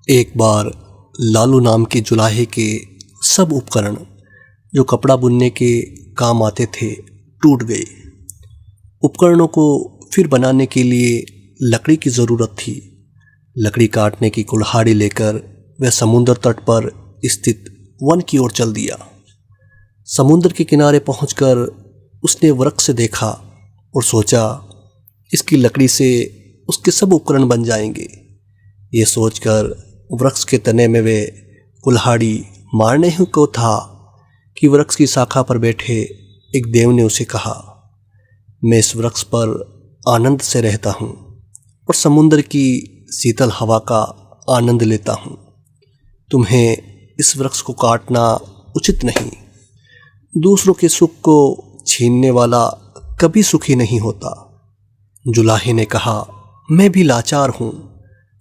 एक बार लालू नाम के जुलाहे के सब उपकरण जो कपड़ा बुनने के काम आते थे टूट गए। उपकरणों को फिर बनाने के लिए लकड़ी की ज़रूरत थी। लकड़ी काटने की कुल्हाड़ी लेकर वह समुद्र तट पर स्थित वन की ओर चल दिया। समुद्र के किनारे पहुंचकर उसने वृक्ष से देखा और सोचा इसकी लकड़ी से उसके सब उपकरण बन जाएंगे। ये सोचकर वृक्ष के तने में वे कुल्हाड़ी मारने ही को था कि वृक्ष की शाखा पर बैठे एक देव ने उसे कहा, मैं इस वृक्ष पर आनंद से रहता हूँ और समुद्र की शीतल हवा का आनंद लेता हूँ। तुम्हें इस वृक्ष को काटना उचित नहीं। दूसरों के सुख को छीनने वाला कभी सुखी नहीं होता। जुलाहे ने कहा, मैं भी लाचार हूँ।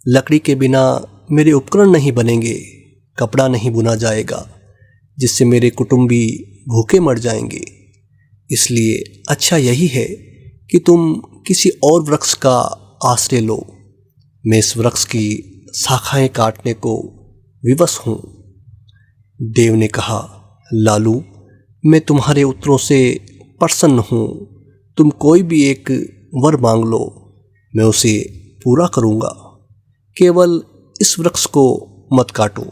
लकड़ी के बिना मेरे उपकरण नहीं बनेंगे, कपड़ा नहीं बुना जाएगा, जिससे मेरे कुटुंबी भूखे मर जाएंगे। इसलिए अच्छा यही है कि तुम किसी और वृक्ष का आश्रय लो। मैं इस वृक्ष की शाखाएं काटने को विवश हूँ। देव ने कहा, लालू, मैं तुम्हारे उत्तरों से प्रसन्न हूँ। तुम कोई भी एक वर मांग लो, मैं उसे पूरा करूँगा। केवल इस वृक्ष को मत काटो।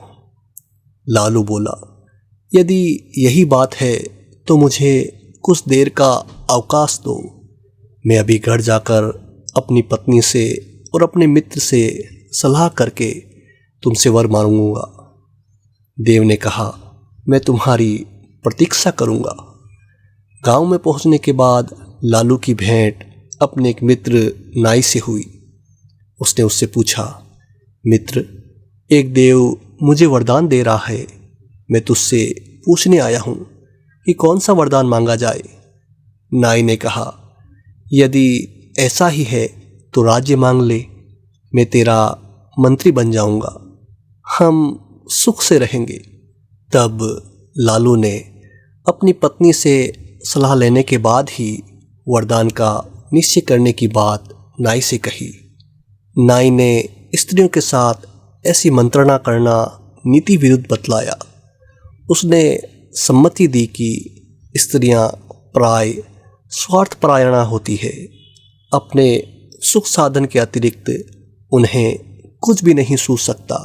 लालू बोला, यदि यही बात है तो मुझे कुछ देर का अवकाश दो। मैं अभी घर जाकर अपनी पत्नी से और अपने मित्र से सलाह करके तुमसे वर मांगूंगा। देव ने कहा, मैं तुम्हारी प्रतीक्षा करूंगा। गांव में पहुंचने के बाद लालू की भेंट अपने एक मित्र नाई से हुई। उसने उससे पूछा, मित्र, एक देव मुझे वरदान दे रहा है। मैं तुझसे पूछने आया हूँ कि कौन सा वरदान मांगा जाए। नाई ने कहा, यदि ऐसा ही है तो राज्य मांग ले। मैं तेरा मंत्री बन जाऊंगा, हम सुख से रहेंगे। तब लालू ने अपनी पत्नी से सलाह लेने के बाद ही वरदान का निश्चय करने की बात नाई से कही। नाई ने स्त्रियों के साथ ऐसी मंत्रणा करना नीति विरुद्ध बतलाया। उसने सम्मति दी कि स्त्रियां प्राय स्वार्थपरायणा होती है। अपने सुख साधन के अतिरिक्त उन्हें कुछ भी नहीं सूझ सकता।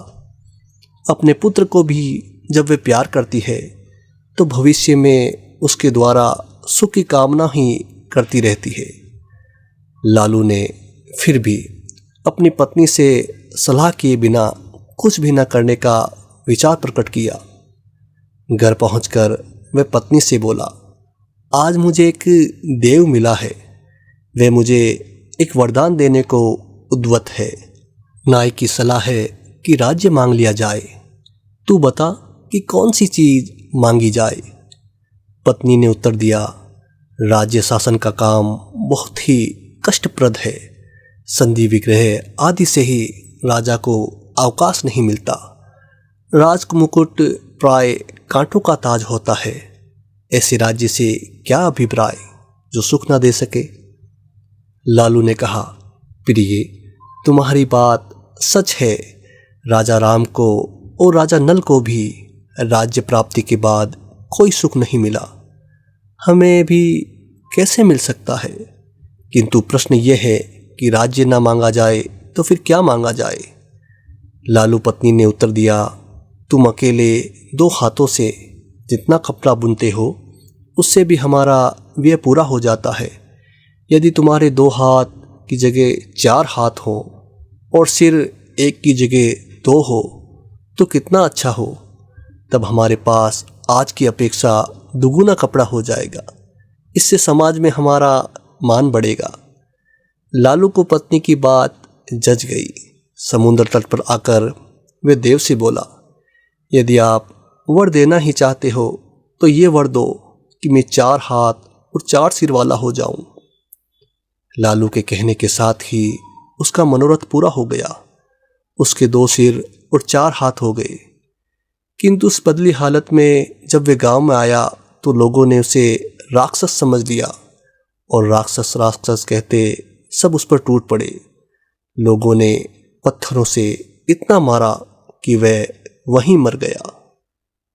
अपने पुत्र को भी जब वे प्यार करती है तो भविष्य में उसके द्वारा सुख की कामना ही करती रहती है। लालू ने फिर भी अपनी पत्नी से सलाह किए बिना कुछ भी न करने का विचार प्रकट किया। घर पहुंचकर वह पत्नी से बोला, आज मुझे एक देव मिला है। वह मुझे एक वरदान देने को उद्यत है। नाई की सलाह है कि राज्य मांग लिया जाए। तू बता कि कौन सी चीज़ मांगी जाए। पत्नी ने उत्तर दिया, राज्य शासन का काम बहुत ही कष्टप्रद है। संधि विग्रह आदि से ही राजा को अवकाश नहीं मिलता। राजमुकुट प्राय कांटों का ताज होता है। ऐसे राज्य से क्या अभिप्राय जो सुख न दे सके। लालू ने कहा, प्रिय, तुम्हारी बात सच है। राजा राम को और राजा नल को भी राज्य प्राप्ति के बाद कोई सुख नहीं मिला। हमें भी कैसे मिल सकता है। किंतु प्रश्न यह है कि राज्य न मांगा जाए तो फिर क्या मांगा जाए। लालू पत्नी ने उत्तर दिया, तुम अकेले 2 हाथों से जितना कपड़ा बुनते हो उससे भी हमारा व्यय पूरा हो जाता है। यदि तुम्हारे 2 हाथ की जगह 4 हाथ हो और सिर एक की जगह 2 हो तो कितना अच्छा हो। तब हमारे पास आज की अपेक्षा दुगुना कपड़ा हो जाएगा। इससे समाज में हमारा मान बढ़ेगा। लालू को पत्नी की बात जच गई। समुद्र तट पर आकर वे देव से बोला, यदि आप वर देना ही चाहते हो तो ये वर दो कि मैं 4 हाथ और 4 सिर वाला हो जाऊं। लालू के कहने के साथ ही उसका मनोरथ पूरा हो गया। उसके 2 सिर और 4 हाथ हो गए। किंतु उस बदली हालत में जब वे गांव में आया तो लोगों ने उसे राक्षस समझ लिया और राक्षस राक्षस कहते सब उस पर टूट पड़े। लोगों ने पत्थरों से इतना मारा कि वह वहीं मर गया।